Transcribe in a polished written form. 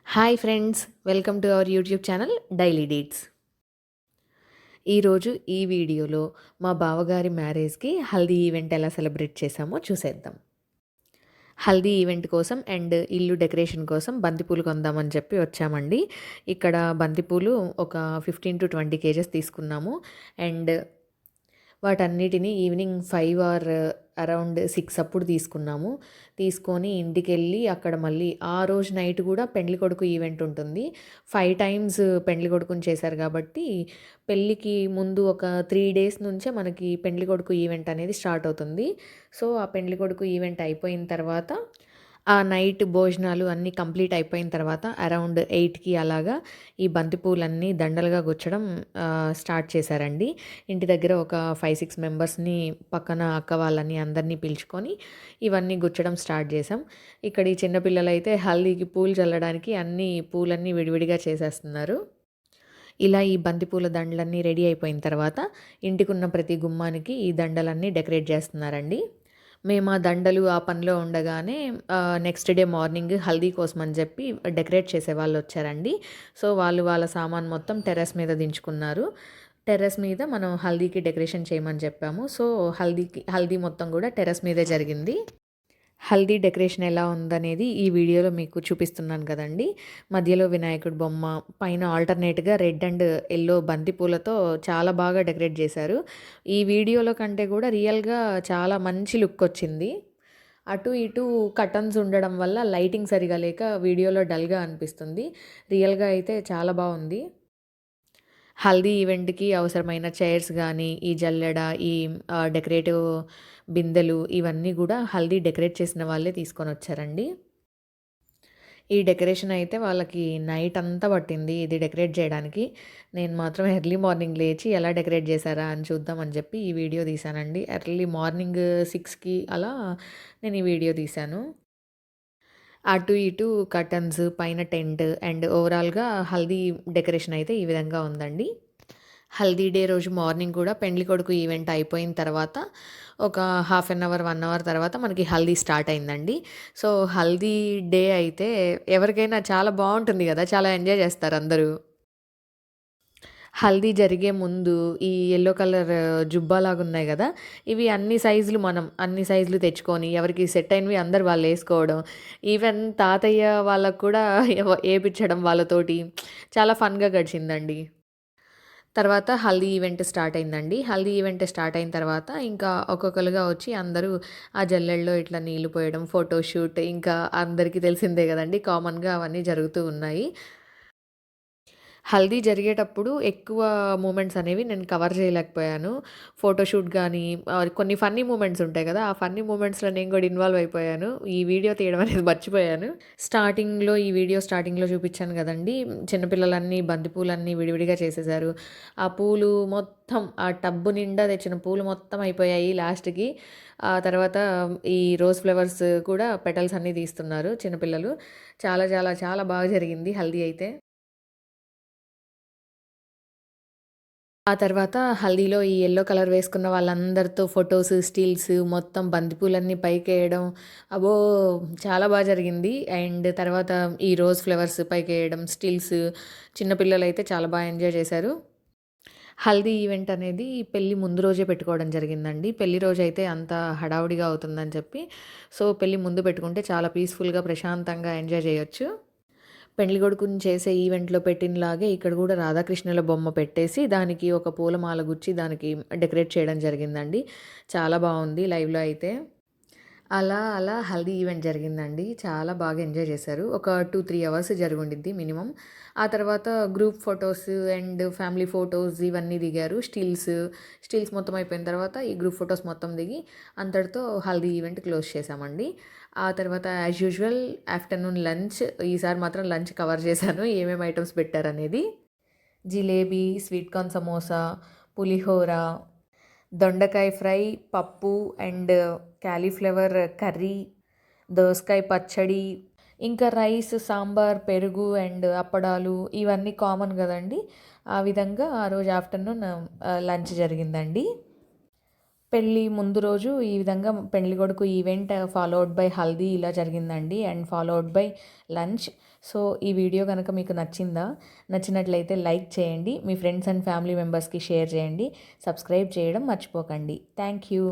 Hi friends, welcome to our YouTube channel daily deets. ఈరోజు ఈ వీడియోలో మా బావగారి మ్యారేజ్కి హల్దీ ఈవెంట్ ఎలా సెలబ్రేట్ చేశామో చూసేద్దాం. హల్దీ ఈవెంట్ కోసం అండ్ ఇల్లు డెకరేషన్ కోసం బంతిపూలు కొందామని చెప్పి వచ్చామండి. ఇక్కడ బంతిపూలు ఒక 15-20 కేజెస్ తీసుకున్నాము. అండ్ వాటన్నిటిని ఈవినింగ్ 5 ఆర్ అరౌండ్ 6 అప్పుడు తీసుకున్నాము. తీసుకొని ఇంటికెళ్ళి అక్కడ మళ్ళీ ఆ రోజు నైట్ కూడా పెండ్లికొడుకు ఈవెంట్ ఉంటుంది. 5 టైమ్స్ పెండ్లికొడుకుని చేశారు కాబట్టి పెళ్ళికి ముందు ఒక 3 డేస్ నుంచే మనకి పెండ్లికొడుకు ఈవెంట్ అనేది స్టార్ట్ అవుతుంది. సో ఆ పెండ్లికొడుకు ఈవెంట్ అయిపోయిన తర్వాత ఆ నైట్ భోజనాలు అన్నీ కంప్లీట్ అయిపోయిన తర్వాత అరౌండ్ 8కి అలాగా ఈ బంతిపూలన్నీ దండలుగా గుచ్చడం స్టార్ట్ చేశారండి. ఇంటి దగ్గర ఒక 5-6 మెంబర్స్ని పక్కన అక్క వాళ్ళని అందరినీ పిలుచుకొని ఇవన్నీ గుచ్చడం స్టార్ట్ చేసాం. ఇక్కడ ఈ చిన్నపిల్లలైతే హల్దీకి పూలు చల్లడానికి అన్ని పూలన్నీ విడివిడిగా చేసేస్తున్నారు. ఇలా ఈ బంతిపూల దండలన్నీ రెడీ అయిపోయిన తర్వాత ఇంటికున్న ప్రతి గుమ్మానికి ఈ దండలన్నీ డెకరేట్ చేస్తున్నారండి. మేము ఆ దండలు ఆ పనిలో ఉండగానే నెక్స్ట్ డే మార్నింగ్ హల్దీ కోసం అని చెప్పి డెకరేట్ చేసేవాళ్ళు వచ్చారండి. సో వాళ్ళు వాళ్ళ సామాన్ మొత్తం టెర్రస్ మీద దించుకున్నారు. టెర్రస్ మీద మనం హల్దీకి డెకరేషన్ చేయమని చెప్పాము. సో హల్దీ మొత్తం కూడా టెర్రస్ మీదే జరిగింది. హల్దీ డెకరేషన్ ఎలా ఉందనేది ఈ వీడియోలో మీకు చూపిస్తున్నాను కదండి. మధ్యలో వినాయకుడి బొమ్మ, పైన ఆల్టర్నేట్గా రెడ్ అండ్ ఎల్లో బంతి పూలతో చాలా బాగా డెకరేట్ చేశారు. ఈ వీడియోలో కంటే కూడా రియల్గా చాలా మంచి లుక్ వచ్చింది. అటు ఇటు కర్టన్స్ ఉండడం వల్ల లైటింగ్ సరిగా లేక వీడియోలో డల్గా అనిపిస్తుంది. రియల్గా అయితే చాలా బాగుంది. హల్దీ ఈవెంట్‌కి అవసరమైన చైర్స్ గానీ, ఈ జల్లెడ, ఈ డెకరేటివ్ బిందెలు ఇవన్నీ గూడా హల్దీ డెకరేట్ చేసిన వాళ్ళే తీసుకొనొచ్చారండి. ఈ డెకరేషన్ అయితే వాళ్ళకి నైట్ అంతా పట్టింది ఇది డెకరేట్ చేయడానికి. నేను మాత్రం ఎర్లీ మార్నింగ్ లేచి ఎలా డెకరేట్ చేశారా అని చూద్దామని చెప్పి ఈ వీడియో తీశానండి. ఎర్లీ మార్నింగ్ 6కి అలా నేను ఈ వీడియో తీశాను. అటు ఇటు కర్టన్స్, పైన టెంట్ అండ్ ఓవరాల్‌గా హల్దీ డెకరేషన్ అయితే ఈ విధంగా ఉందండి. హల్దీ డే రోజు మార్నింగ్ కూడా పెండ్లికొడుకు ఈవెంట్ అయిపోయిన తర్వాత ఒక హాఫ్ అన్ అవర్, 1 అవర్ తర్వాత మనకి హల్దీ స్టార్ట్ అయిందండి. సో హల్దీ డే అయితే ఎవరికైనా చాలా బావుంటుంది గదా! చాలా ఎంజాయ్ చేస్తారు అందరూ. హల్దీ జరిగే ముందు ఈ యెల్లో కలర్ జుబ్బాలాగున్నాయి గదా! ఇవి అన్ని సైజులు తెచ్చుకొని ఎవరికి సెట్ అయినవి అందరూ వాళ్ళేసుకోవడం. ఈవెన్ తాతయ్య వాళ్ళకి కూడా ఏపిచ్చడం వాళ్ళతోటి చాలా ఫన్‌గా గడిచిందండి. తర్వాత హల్దీ ఈవెంట్ స్టార్ట్ అయిందండి. హల్దీ ఈవెంట్ స్టార్ట్ అయిన తర్వాత ఇంకా ఒక్కొక్కలుగా వచ్చి అందరూ ఆ జల్లెడలో ఇట్లా నీళ్లు పోయడం, ఫోటోషూట్ ఇంకా అందరికీ తెలిసిందే గదండీ! కామన్‌గా అవన్నీ జరుగుతూ ఉన్నాయి. హల్దీ జరిగేటప్పుడు ఎక్కువ మూమెంట్స్ అనేవి నేను కవర్ చేయలేకపోయాను. ఫోటోషూట్ గానీ, కొన్ని ఫన్నీ మూమెంట్స్ ఉంటాయి గదా! ఆ ఫన్నీ మూమెంట్స్‌లో నేను గూడా ఇన్వాల్వ్ అయిపోయాను. ఈ వీడియో తీయడం అనేది మర్చిపోయాను. ఈ వీడియో స్టార్టింగ్‌లో చూపిచ్చాను గదండీ! చిన్నపిల్లలన్నీ బంతిపూలన్నీ విడివిడిగా చేసేశారు. ఆ పూలు మొత్తం ఆ టబ్బు నిండా తెచ్చిన పూలు మొత్తం అయిపోయాయి లాస్ట్‌కి. ఆ తర్వాత ఈ రోజ్ ఫ్లవర్స్ కూడా పెటల్స్ అన్నీ తీస్తున్నారు చిన్నపిల్లలు. చాలా చాలా చాలా బాగా జరిగింది హల్దీ అయితే. ఆ తర్వాత హల్దీలో ఈ యెల్లో కలర్ వేసుకున్న వాళ్ళందరితో ఫోటోస్, స్టిల్స్ మొత్తం బంతిపూలన్నీ పైకేయడం. అబ్బో! చాలా జరిగింది. అండ్ తర్వాత ఈ రోజ్ ఫ్లవర్స్ పైకేయడం, స్టిల్స్ చిన్న పిల్లలైతే చాలా ఎంజాయ్ చేశారు. హల్దీ ఈవెంట్ అనేది పెళ్లి ముందు రోజే పెట్టుకోవడం జరిగిందండి. పెళ్లి రోజైతే అంత హడావుడిగా అవుతుందని చెప్పి, సో పెళ్లి ముందు పెట్టుకుంటే చాలా పీస్‌ఫుల్‌గా, ప్రశాంతంగా ఎంజాయ్ చేయొచ్చు. పెండ్లికొడుకుని చేసే ఈవెంట్‌లో పెట్టినలాగే ఇక్కడ గూడా రాధాకృష్ణుల బొమ్మ పెట్టేసి, దానికి ఒక పూలమాల గుచ్చి దానికి డెకరేట్ చేయడం జరిగిందండి. చాలా బావుంది లైవ్‌లో అయితే. అలా హల్దీ ఈవెంట్ జరిగిందండి. చాలా బాగా ఎంజాయ్ చేశారు. ఒక 2-3 అవర్స్ జరిగుండిద్ది మినిమమ్. ఆ తర్వాత group photos and family photos ఇవన్నీ దిగారు. స్టిల్స్ మొత్తం అయిపోయిన తర్వాత ఈ గ్రూప్ ఫోటోస్ మొత్తం దిగి అంతటితో హల్దీ ఈవెంట్ క్లోజ్ చేశామండి. ఆ తర్వాత యాజ్ యూజువల్ ఆఫ్టర్‌నూన్ లంచ్ ఈసారి మాత్రం లంచ్ కవర్ చేశాను. ఏమేమి ఐటెమ్స్ పెట్టారనేది. జిలేబీ, స్వీట్ కార్న్ సమోసా, పులిహోర, దొండకాయ ఫ్రై, పప్పు అండ్ కాలీఫ్లవర్ కర్రీ, దోసకాయ పచ్చడి, ఇంకా రైస్, సాంబార్, పెరుగు అండ్ అప్పడాలు ఇవన్నీ కామన్ గదండీ! ఆ విధంగా ఆ రోజు ఆఫ్టర్‌నూన్ లంచ్ జరిగిందండి. పెళ్ళి ముందు రోజు ఈ విధంగా పెళ్ళికొడుకు ఈవెంట్ ఫాలోడ్ బై హల్దీ ఇలా జరిగిందండి. And followed by lunch. So, ఈ వీడియో గనక మీకు నచ్చినట్లయితే లైక్ చేయండి. మీ ఫ్రెండ్స్ అండ్ ఫ్యామిలీ మెంబర్స్‌కి షేర్ చేయండి. సబ్స్క్రైబ్ చేయడం మర్చిపోకండి. Thank you.